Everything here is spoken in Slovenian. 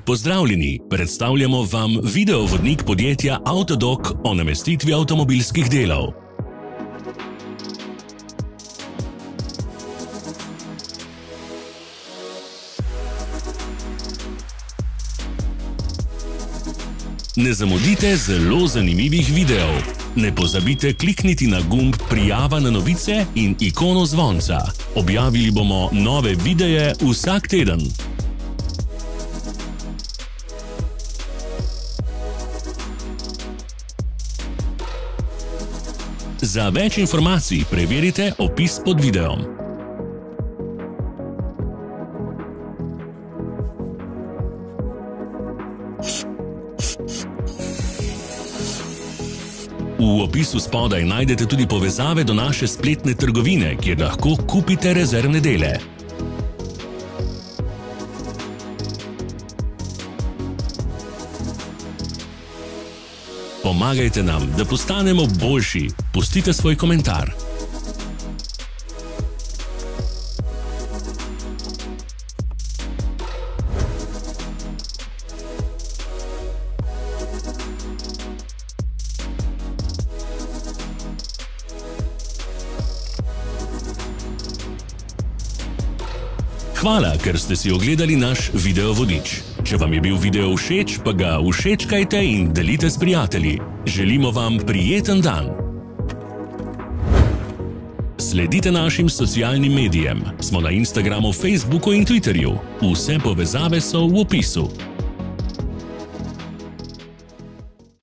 Pozdravljeni, predstavljamo vam videovodnik podjetja Avtodok o namestitvi avtomobilskih delov. Ne zamudite zelo zanimivih videov. Ne pozabite klikniti na gumb Prijava na novice in ikono zvonca. Objavili bomo nove videe vsak teden. Za več informacij preverite opis pod videom. V opisu spodaj najdete tudi povezave do naše spletne trgovine, kjer lahko kupite rezervne dele. Pomagajte nam, da postanemo boljši. Pustite svoj komentar. Hvala, ker ste si ogledali naš videovodič. Če vam je bil video všeč, pa ga všečkajte in delite s prijatelji. Želimo vam prijeten dan! Sledite našim socialnim medijem. Smo na Instagramu, Facebooku in Twitterju. Vse povezave so v opisu.